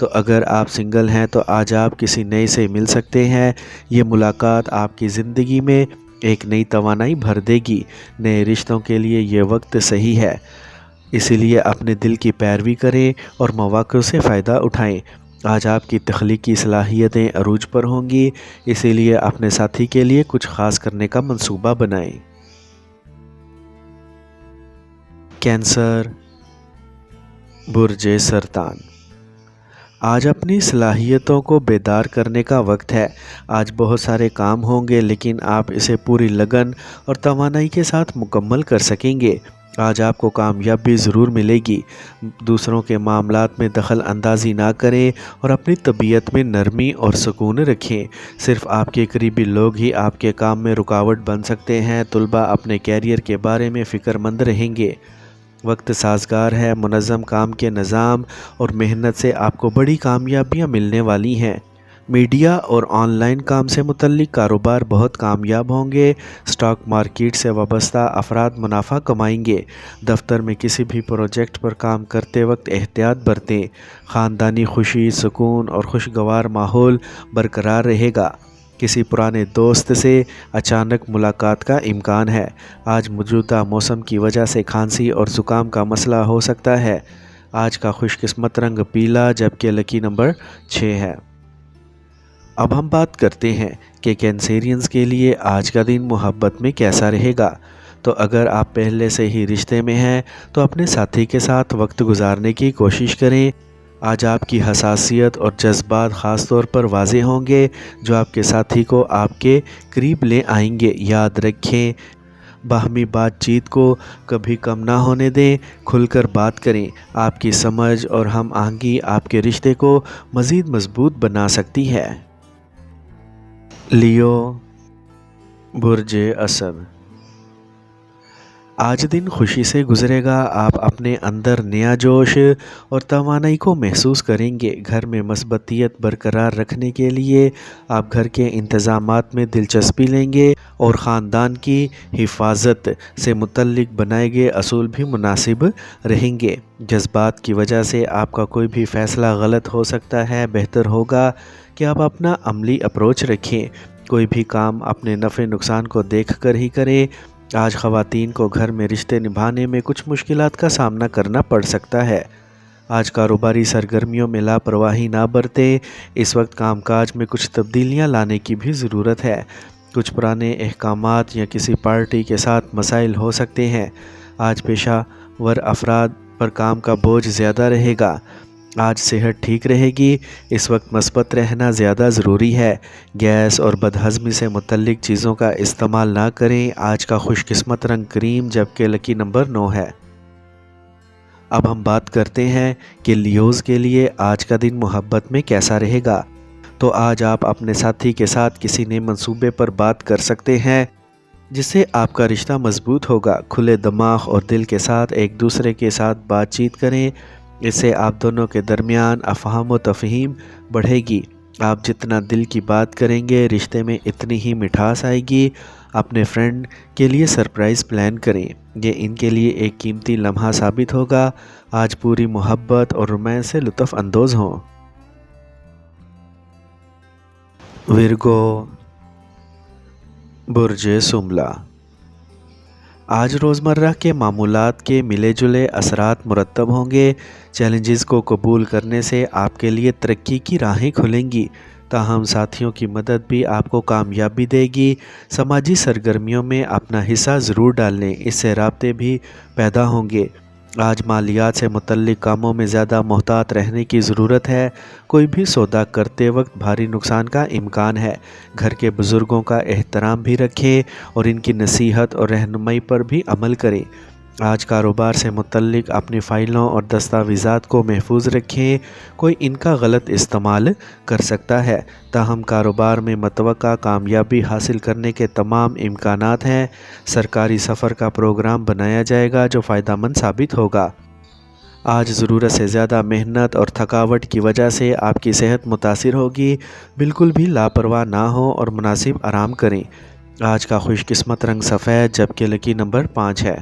تو اگر آپ سنگل ہیں تو آج آپ کسی نئے سے مل سکتے ہیں۔ یہ ملاقات آپ کی زندگی میں ایک نئی توانائی بھر دے گی۔ نئے رشتوں کے لیے یہ وقت صحیح ہے، اسی لیے اپنے دل کی پیروی کریں اور مواقع سے فائدہ اٹھائیں۔ آج آپ کی تخلیقی صلاحیتیں عروج پر ہوں گی، اسی لیے اپنے ساتھی کے لیے کچھ خاص کرنے کا منصوبہ بنائیں۔ کینسر، برج سرطان۔ آج اپنی صلاحیتوں کو بیدار کرنے کا وقت ہے۔ آج بہت سارے کام ہوں گے لیکن آپ اسے پوری لگن اور توانائی کے ساتھ مکمل کر سکیں گے۔ آج آپ کو کامیابی ضرور ملے گی۔ دوسروں کے معاملات میں دخل اندازی نہ کریں اور اپنی طبیعت میں نرمی اور سکون رکھیں۔ صرف آپ کے قریبی لوگ ہی آپ کے کام میں رکاوٹ بن سکتے ہیں۔ طلباء اپنے کیریئر کے بارے میں فکر مند رہیں گے۔ وقت سازگار ہے۔ منظم کام کے نظام اور محنت سے آپ کو بڑی کامیابیاں ملنے والی ہیں۔ میڈیا اور آن لائن کام سے متعلق کاروبار بہت کامیاب ہوں گے۔ اسٹاک مارکیٹ سے وابستہ افراد منافع کمائیں گے۔ دفتر میں کسی بھی پروجیکٹ پر کام کرتے وقت احتیاط برتیں۔ خاندانی خوشی، سکون اور خوشگوار ماحول برقرار رہے گا۔ کسی پرانے دوست سے اچانک ملاقات کا امکان ہے۔ آج موجودہ موسم کی وجہ سے کھانسی اور زکام کا مسئلہ ہو سکتا ہے۔ آج کا خوش قسمت رنگ پیلا جبکہ لکی نمبر 6 ہے۔ اب ہم بات کرتے ہیں کہ کینسیرینز کے لیے آج کا دن محبت میں کیسا رہے گا۔ تو اگر آپ پہلے سے ہی رشتے میں ہیں تو اپنے ساتھی کے ساتھ وقت گزارنے کی کوشش کریں۔ آج آپ کی حساسیت اور جذبات خاص طور پر واضح ہوں گے جو آپ کے ساتھی کو آپ کے قریب لے آئیں گے۔ یاد رکھیں، باہمی بات چیت کو کبھی کم نہ ہونے دیں۔ کھل کر بات کریں۔ آپ کی سمجھ اور ہم آہنگی آپ کے رشتے کو مزید مضبوط بنا سکتی ہے۔ لیو، برج اسد۔ آج دن خوشی سے گزرے گا۔ آپ اپنے اندر نیا جوش اور توانائی کو محسوس کریں گے۔ گھر میں مثبتیت برقرار رکھنے کے لیے آپ گھر کے انتظامات میں دلچسپی لیں گے اور خاندان کی حفاظت سے متعلق بنائے گئے اصول بھی مناسب رہیں گے۔ جذبات کی وجہ سے آپ کا کوئی بھی فیصلہ غلط ہو سکتا ہے۔ بہتر ہوگا کہ آپ اپنا عملی اپروچ رکھیں۔ کوئی بھی کام اپنے نفع نقصان کو دیکھ کر ہی کریں۔ آج خواتین کو گھر میں رشتے نبھانے میں کچھ مشکلات کا سامنا کرنا پڑ سکتا ہے۔ آج کاروباری سرگرمیوں میں لاپرواہی نہ برتیں۔ اس وقت کام کاج میں کچھ تبدیلیاں لانے کی بھی ضرورت ہے۔ کچھ پرانے احکامات یا کسی پارٹی کے ساتھ مسائل ہو سکتے ہیں۔ آج پیشہ ور افراد پر کام کا بوجھ زیادہ رہے گا۔ آج صحت ٹھیک رہے گی۔ اس وقت مثبت رہنا زیادہ ضروری ہے۔ گیس اور بدہضمی سے متعلق چیزوں کا استعمال نہ کریں۔ آج کا خوش قسمت رنگ کریم جبکہ لکی نمبر 9 ہے۔ اب ہم بات کرتے ہیں کہ لیوز کے لیے آج کا دن محبت میں کیسا رہے گا۔ تو آج آپ اپنے ساتھی کے ساتھ کسی نئے منصوبے پر بات کر سکتے ہیں جس سے آپ کا رشتہ مضبوط ہوگا۔ کھلے دماغ اور دل کے ساتھ ایک دوسرے کے ساتھ بات چیت کریں۔ اس سے آپ دونوں کے درمیان افہام و تفہیم بڑھے گی۔ آپ جتنا دل کی بات کریں گے رشتے میں اتنی ہی مٹھاس آئے گی۔ اپنے فرینڈ کے لیے سرپرائز پلان کریں، یہ ان کے لیے ایک قیمتی لمحہ ثابت ہوگا۔ آج پوری محبت اور رومانس سے لطف اندوز ہوں۔ ورگو، برج سملا۔ آج روزمرہ کے معمولات کے ملے جلے اثرات مرتب ہوں گے۔ چیلنجز کو قبول کرنے سے آپ کے لیے ترقی کی راہیں کھلیں گی۔ تاہم ساتھیوں کی مدد بھی آپ کو کامیابی دے گی۔ سماجی سرگرمیوں میں اپنا حصہ ضرور ڈال لیں، اس سے رابطے بھی پیدا ہوں گے۔ آج مالیات سے متعلق کاموں میں زیادہ محتاط رہنے کی ضرورت ہے۔ کوئی بھی سودا کرتے وقت بھاری نقصان کا امکان ہے۔ گھر کے بزرگوں کا احترام بھی رکھیں اور ان کی نصیحت اور رہنمائی پر بھی عمل کریں۔ آج کاروبار سے متعلق اپنی فائلوں اور دستاویزات کو محفوظ رکھیں، کوئی ان کا غلط استعمال کر سکتا ہے۔ تاہم کاروبار میں متوقع کامیابی حاصل کرنے کے تمام امکانات ہیں۔ سرکاری سفر کا پروگرام بنایا جائے گا جو فائدہ مند ثابت ہوگا۔ آج ضرورت سے زیادہ محنت اور تھکاوٹ کی وجہ سے آپ کی صحت متاثر ہوگی۔ بالکل بھی لاپرواہ نہ ہوں اور مناسب آرام کریں۔ آج کا خوش قسمت رنگ سفید جبکہ لکی نمبر 5 ہے۔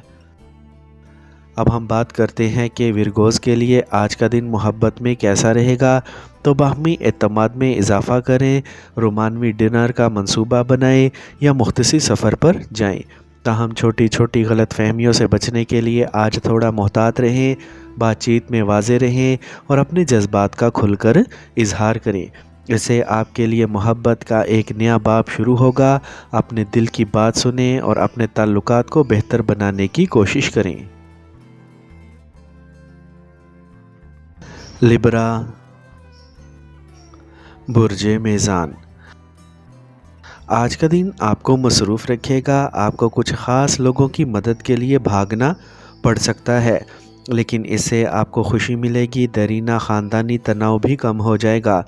اب ہم بات کرتے ہیں کہ ورگوز کے لیے آج کا دن محبت میں کیسا رہے گا۔ تو باہمی اعتماد میں اضافہ کریں، رومانوی ڈنر کا منصوبہ بنائیں یا مختصر سفر پر جائیں۔ تاہم چھوٹی چھوٹی غلط فہمیوں سے بچنے کے لیے آج تھوڑا محتاط رہیں، بات چیت میں واضح رہیں اور اپنے جذبات کا کھل کر اظہار کریں۔ اس سے آپ کے لیے محبت کا ایک نیا باب شروع ہوگا۔ اپنے دل کی بات سنیں اور اپنے تعلقات کو بہتر بنانے کی کوشش کریں۔ لبرا، برج میزان، آج کا دن آپ کو مصروف رکھے گا۔ آپ کو کچھ خاص لوگوں کی مدد کے لیے بھاگنا پڑ سکتا ہے، لیکن اس سے آپ کو خوشی ملے گی۔ دیرینہ خاندانی تناؤ بھی کم ہو جائے گا۔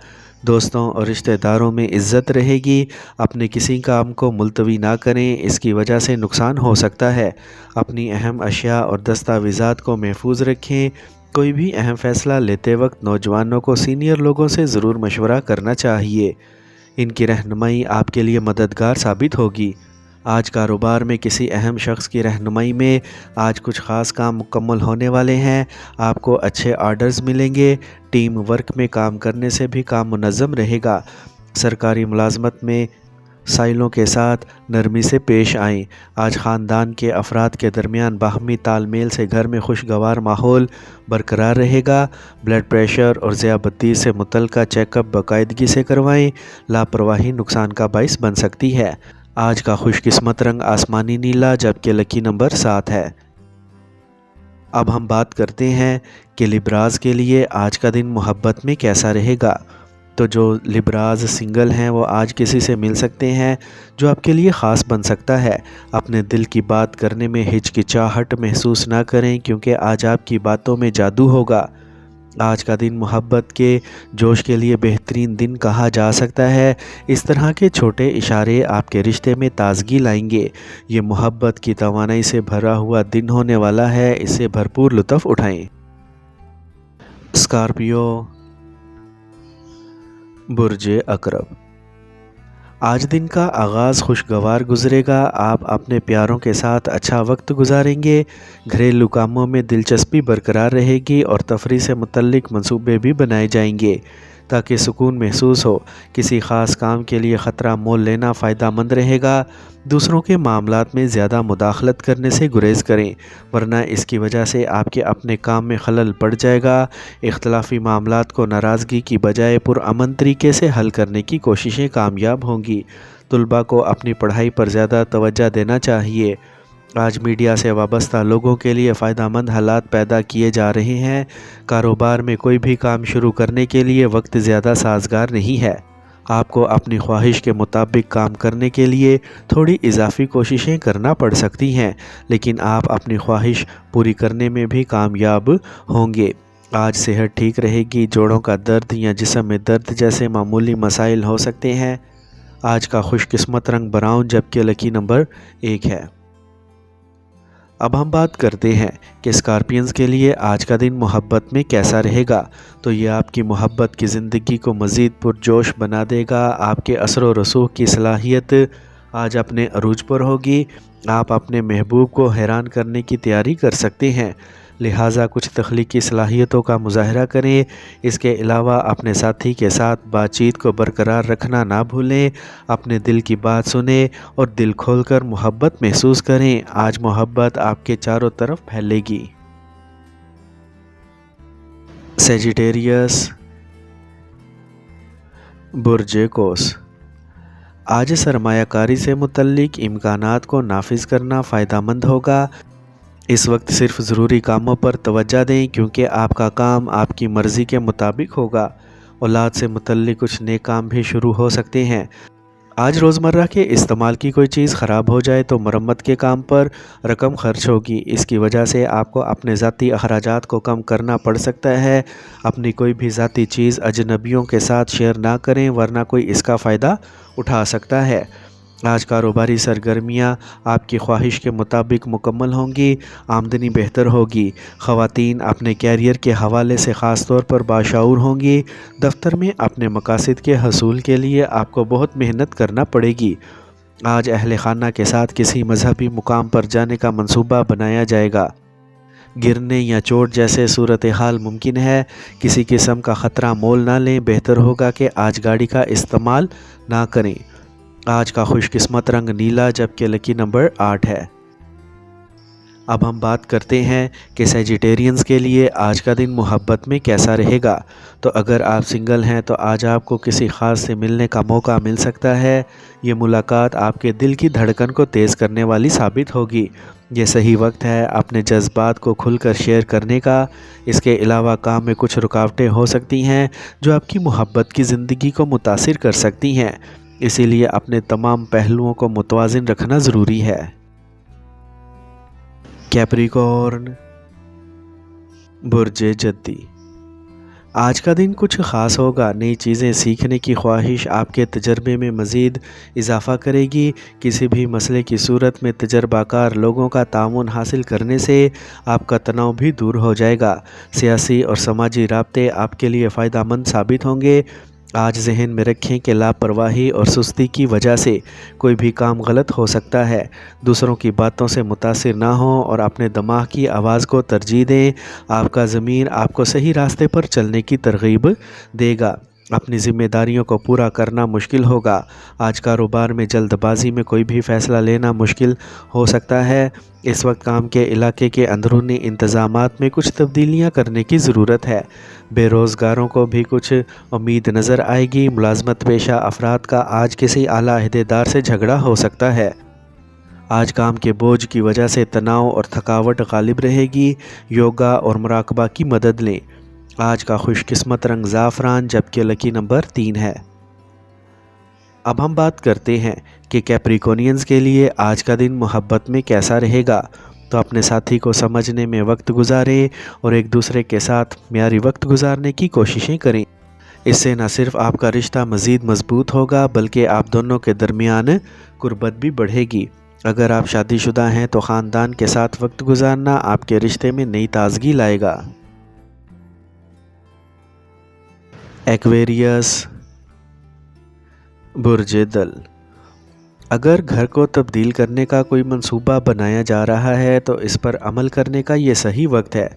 دوستوں اور رشتہ داروں میں عزت رہے گی۔ اپنے کسی کام کو ملتوی نہ کریں، اس کی وجہ سے نقصان ہو سکتا ہے۔ اپنی اہم اشیاء اور دستاویزات کو محفوظ رکھیں۔ کوئی بھی اہم فیصلہ لیتے وقت نوجوانوں کو سینئر لوگوں سے ضرور مشورہ کرنا چاہیے۔ ان کی رہنمائی آپ کے لیے مددگار ثابت ہوگی۔ آج کاروبار میں کسی اہم شخص کی رہنمائی میں آج کچھ خاص کام مکمل ہونے والے ہیں۔ آپ کو اچھے آرڈرز ملیں گے۔ ٹیم ورک میں کام کرنے سے بھی کام منظم رہے گا۔ سرکاری ملازمت میں سائلوں کے ساتھ نرمی سے پیش آئیں۔ آج خاندان کے افراد کے درمیان باہمی تال میل سے گھر میں خوشگوار ماحول برقرار رہے گا۔ بلڈ پریشر اور ذیابطیس سے متعلقہ چیک اپ باقاعدگی سے کروائیں۔ لاپرواہی نقصان کا باعث بن سکتی ہے۔ آج کا خوش قسمت رنگ آسمانی نیلا، جبکہ لکی نمبر 7 ہے۔ اب ہم بات کرتے ہیں کہ لبراز کے لیے آج کا دن محبت میں کیسا رہے گا۔ تو جو لبراز سنگل ہیں وہ آج کسی سے مل سکتے ہیں جو آپ کے لیے خاص بن سکتا ہے۔ اپنے دل کی بات کرنے میں ہچکچاہٹ محسوس نہ کریں، کیونکہ آج آپ کی باتوں میں جادو ہوگا۔ آج کا دن محبت کے جوش کے لیے بہترین دن کہا جا سکتا ہے۔ اس طرح کے چھوٹے اشارے آپ کے رشتے میں تازگی لائیں گے۔ یہ محبت کی توانائی سے بھرا ہوا دن ہونے والا ہے، اس سے بھرپور لطف اٹھائیں۔ اسکارپیو، برج عقرب، آج دن کا آغاز خوشگوار گزرے گا۔ آپ اپنے پیاروں کے ساتھ اچھا وقت گزاریں گے۔ گھریلو کاموں میں دلچسپی برقرار رہے گی اور تفریح سے متعلق منصوبے بھی بنائے جائیں گے تاکہ سکون محسوس ہو۔ کسی خاص کام کے لیے خطرہ مول لینا فائدہ مند رہے گا۔ دوسروں کے معاملات میں زیادہ مداخلت کرنے سے گریز کریں، ورنہ اس کی وجہ سے آپ کے اپنے کام میں خلل پڑ جائے گا۔ اختلافی معاملات کو ناراضگی کی بجائے پرامن طریقے سے حل کرنے کی کوششیں کامیاب ہوں گی۔ طلباء کو اپنی پڑھائی پر زیادہ توجہ دینا چاہیے۔ آج میڈیا سے وابستہ لوگوں کے لیے فائدہ مند حالات پیدا کیے جا رہے ہیں۔ کاروبار میں کوئی بھی کام شروع کرنے کے لیے وقت زیادہ سازگار نہیں ہے۔ آپ کو اپنی خواہش کے مطابق کام کرنے کے لیے تھوڑی اضافی کوششیں کرنا پڑ سکتی ہیں، لیکن آپ اپنی خواہش پوری کرنے میں بھی کامیاب ہوں گے۔ آج صحت ٹھیک رہے گی۔ جوڑوں کا درد یا جسم میں درد جیسے معمولی مسائل ہو سکتے ہیں۔ آج کا خوش قسمت رنگ براؤن، جبکہ لکی نمبر 1 ہے۔ اب ہم بات کرتے ہیں کہ اسکارپینز کے لیے آج کا دن محبت میں کیسا رہے گا۔ تو یہ آپ کی محبت کی زندگی کو مزید پرجوش بنا دے گا۔ آپ کے اثر و رسوخ کی صلاحیت آج اپنے عروج پر ہوگی۔ آپ اپنے محبوب کو حیران کرنے کی تیاری کر سکتے ہیں، لہٰذا کچھ تخلیقی صلاحیتوں کا مظاہرہ کریں۔ اس کے علاوہ اپنے ساتھی کے ساتھ بات چیت کو برقرار رکھنا نہ بھولیں۔ اپنے دل کی بات سنیں اور دل کھول کر محبت محسوس کریں۔ آج محبت آپ کے چاروں طرف پھیلے گی۔ سیجیٹیریس، برج قوس، آج سرمایہ کاری سے متعلق امکانات کو نافذ کرنا فائدہ مند ہوگا۔ اس وقت صرف ضروری کاموں پر توجہ دیں، کیونکہ آپ کا کام آپ کی مرضی کے مطابق ہوگا۔ اولاد سے متعلق کچھ نیک کام بھی شروع ہو سکتے ہیں۔ آج روزمرہ کے استعمال کی کوئی چیز خراب ہو جائے تو مرمت کے کام پر رقم خرچ ہوگی۔ اس کی وجہ سے آپ کو اپنے ذاتی اخراجات کو کم کرنا پڑ سکتا ہے۔ اپنی کوئی بھی ذاتی چیز اجنبیوں کے ساتھ شیئر نہ کریں، ورنہ کوئی اس کا فائدہ اٹھا سکتا ہے۔ آج کاروباری سرگرمیاں آپ کی خواہش کے مطابق مکمل ہوں گی۔ آمدنی بہتر ہوگی۔ خواتین اپنے کیریئر کے حوالے سے خاص طور پر باشعور ہوں گی۔ دفتر میں اپنے مقاصد کے حصول کے لیے آپ کو بہت محنت کرنا پڑے گی۔ آج اہل خانہ کے ساتھ کسی مذہبی مقام پر جانے کا منصوبہ بنایا جائے گا۔ گرنے یا چوٹ جیسے صورتحال ممکن ہے۔ کسی قسم کا خطرہ مول نہ لیں، بہتر ہوگا کہ آج گاڑی کا استعمال نہ کریں۔ آج کا خوش قسمت رنگ نیلا جبکہ لکی نمبر 8 ہے۔ اب ہم بات کرتے ہیں کہ سیجیٹیرینز کے لیے آج کا دن محبت میں کیسا رہے گا۔ تو اگر آپ سنگل ہیں تو آج آپ کو کسی خاص سے ملنے کا موقع مل سکتا ہے۔ یہ ملاقات آپ کے دل کی دھڑکن کو تیز کرنے والی ثابت ہوگی۔ یہ صحیح وقت ہے اپنے جذبات کو کھل کر شیئر کرنے کا۔ اس کے علاوہ کام میں کچھ رکاوٹیں ہو سکتی ہیں جو آپ کی محبت کی زندگی کو متاثر کر سکتی ہیں، اسی لیے اپنے تمام پہلوؤں کو متوازن رکھنا ضروری ہے۔ کیپریکورن، برج جدی، آج کا دن کچھ خاص ہوگا۔ نئی چیزیں سیکھنے کی خواہش آپ کے تجربے میں مزید اضافہ کرے گی۔ کسی بھی مسئلے کی صورت میں تجربہ کار لوگوں کا تعاون حاصل کرنے سے آپ کا تناؤ بھی دور ہو جائے گا۔ سیاسی اور سماجی رابطے آپ کے لیے فائدہ مند ثابت ہوں گے۔ آج ذہن میں رکھیں کہ لاپرواہی اور سستی کی وجہ سے کوئی بھی کام غلط ہو سکتا ہے۔ دوسروں کی باتوں سے متاثر نہ ہوں اور اپنے دماغ کی آواز کو ترجیح دیں۔ آپ کا ضمیر آپ کو صحیح راستے پر چلنے کی ترغیب دے گا۔ اپنی ذمہ داریوں کو پورا کرنا مشکل ہوگا۔ آج کاروبار میں جلد بازی میں کوئی بھی فیصلہ لینا مشکل ہو سکتا ہے۔ اس وقت کام کے علاقے کے اندرونی انتظامات میں کچھ تبدیلیاں کرنے کی ضرورت ہے۔ بے روزگاروں کو بھی کچھ امید نظر آئے گی۔ ملازمت پیشہ افراد کا آج کسی اعلیٰ عہدیدار سے جھگڑا ہو سکتا ہے۔ آج کام کے بوجھ کی وجہ سے تناؤ اور تھکاوٹ غالب رہے گی۔ یوگا اور مراقبہ کی مدد لیں۔ آج کا خوش قسمت رنگ زعفران جبکہ لکی نمبر 3 ہے۔ اب ہم بات کرتے ہیں کہ کیپریکونینز کے لیے آج کا دن محبت میں کیسا رہے گا۔ تو اپنے ساتھی کو سمجھنے میں وقت گزاریں اور ایک دوسرے کے ساتھ معیاری وقت گزارنے کی کوششیں کریں۔ اس سے نہ صرف آپ کا رشتہ مزید مضبوط ہوگا بلکہ آپ دونوں کے درمیان قربت بھی بڑھے گی۔ اگر آپ شادی شدہ ہیں تو خاندان کے ساتھ وقت گزارنا آپ کے رشتے میں نئی تازگی لائے گا۔ ایکویریس، برج دل، اگر گھر کو تبدیل کرنے کا کوئی منصوبہ بنایا جا رہا ہے تو اس پر عمل کرنے کا یہ صحیح وقت ہے۔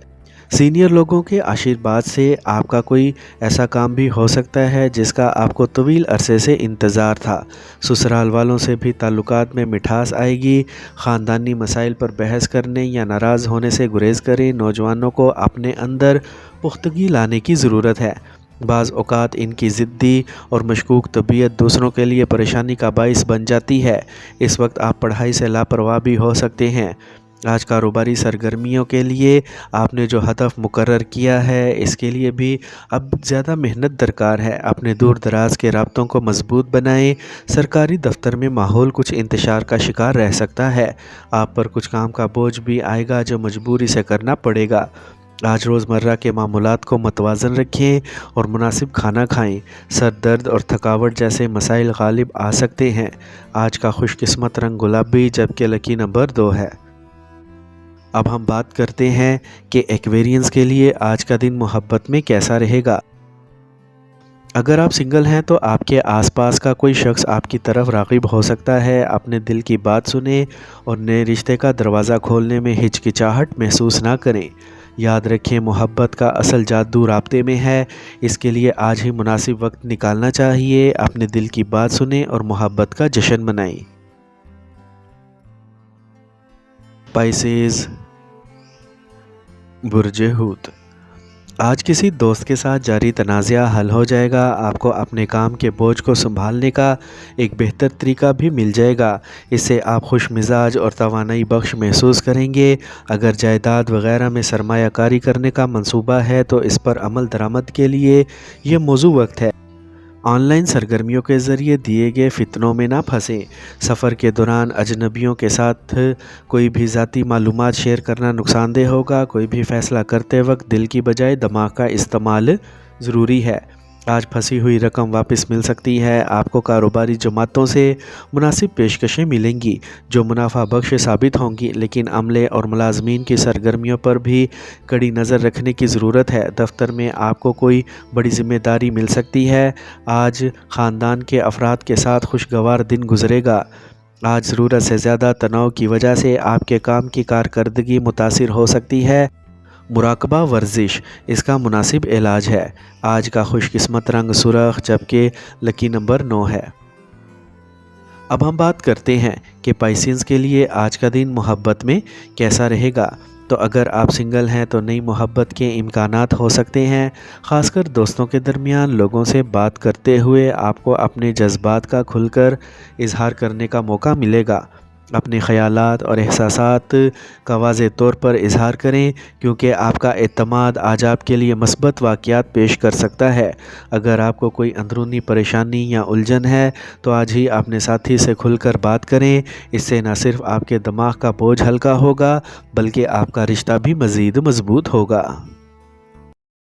سینئر لوگوں کے آشیرواد سے آپ کا کوئی ایسا کام بھی ہو سکتا ہے جس کا آپ کو طویل عرصے سے انتظار تھا۔ سسرال والوں سے بھی تعلقات میں مٹھاس آئے گی۔ خاندانی مسائل پر بحث کرنے یا ناراض ہونے سے گریز کریں۔ نوجوانوں کو اپنے اندر پختگی لانے کی ضرورت ہے۔ بعض اوقات ان کی ضدی اور مشکوک طبیعت دوسروں کے لیے پریشانی کا باعث بن جاتی ہے۔ اس وقت آپ پڑھائی سے لاپرواہ بھی ہو سکتے ہیں۔ آج کاروباری سرگرمیوں کے لیے آپ نے جو ہدف مقرر کیا ہے اس کے لیے بھی اب زیادہ محنت درکار ہے۔ اپنے دور دراز کے رابطوں کو مضبوط بنائیں۔ سرکاری دفتر میں ماحول کچھ انتشار کا شکار رہ سکتا ہے۔ آپ پر کچھ کام کا بوجھ بھی آئے گا جو مجبوری سے کرنا پڑے گا۔ آج روزمرہ کے معمولات کو متوازن رکھیں اور مناسب کھانا کھائیں۔ سر درد اور تھکاوٹ جیسے مسائل غالب آ سکتے ہیں۔ آج کا خوش قسمت رنگ گلابی جبکہ لکی نمبر 2 ہے۔ اب ہم بات کرتے ہیں کہ ایکویرینز کے لیے آج کا دن محبت میں کیسا رہے گا۔ اگر آپ سنگل ہیں تو آپ کے آس پاس کا کوئی شخص آپ کی طرف راغب ہو سکتا ہے۔ اپنے دل کی بات سنیں اور نئے رشتے کا دروازہ کھولنے میں ہچکچاہٹ محسوس نہ کریں۔ یاد رکھیں محبت کا اصل جادو رابطے میں ہے، اس کے لیے آج ہی مناسب وقت نکالنا چاہیے۔ اپنے دل کی بات سنیں اور محبت کا جشن منائیں۔ پائسیز، برج حوت، آج کسی دوست کے ساتھ جاری تنازعہ حل ہو جائے گا۔ آپ کو اپنے کام کے بوجھ کو سنبھالنے کا ایک بہتر طریقہ بھی مل جائے گا۔ اس سے آپ خوش مزاج اور توانائی بخش محسوس کریں گے۔ اگر جائیداد وغیرہ میں سرمایہ کاری کرنے کا منصوبہ ہے تو اس پر عمل درآمد کے لیے یہ موزوں وقت ہے۔ آن لائن سرگرمیوں کے ذریعے دیے گئے فتنوں میں نہ پھنسیں۔ سفر کے دوران اجنبیوں کے ساتھ کوئی بھی ذاتی معلومات شیئر کرنا نقصان دہ ہوگا۔ کوئی بھی فیصلہ کرتے وقت دل کی بجائے دماغ کا استعمال ضروری ہے۔ آج پھنسی ہوئی رقم واپس مل سکتی ہے۔ آپ کو کاروباری جماعتوں سے مناسب پیشکشیں ملیں گی جو منافع بخش ثابت ہوں گی، لیکن عملے اور ملازمین کی سرگرمیوں پر بھی کڑی نظر رکھنے کی ضرورت ہے۔ دفتر میں آپ کو کوئی بڑی ذمہ داری مل سکتی ہے۔ آج خاندان کے افراد کے ساتھ خوشگوار دن گزرے گا۔ آج ضرورت سے زیادہ تناؤ کی وجہ سے آپ کے کام کی کارکردگی متاثر ہو سکتی ہے۔ مراقبہ ورزش اس کا مناسب علاج ہے۔ آج کا خوش قسمت رنگ سرخ جبکہ لکی نمبر 9 ہے۔ اب ہم بات کرتے ہیں کہ پائسنز کے لیے آج کا دن محبت میں کیسا رہے گا۔ تو اگر آپ سنگل ہیں تو نئی محبت کے امکانات ہو سکتے ہیں، خاص کر دوستوں کے درمیان لوگوں سے بات کرتے ہوئے آپ کو اپنے جذبات کا کھل کر اظہار کرنے کا موقع ملے گا۔ اپنے خیالات اور احساسات کا واضح طور پر اظہار کریں کیونکہ آپ کا اعتماد آج آپ کے لیے مثبت واقعات پیش کر سکتا ہے۔ اگر آپ کو کوئی اندرونی پریشانی یا الجھن ہے تو آج ہی اپنے ساتھی سے کھل کر بات کریں۔ اس سے نہ صرف آپ کے دماغ کا بوجھ ہلکا ہوگا بلکہ آپ کا رشتہ بھی مزید مضبوط ہوگا۔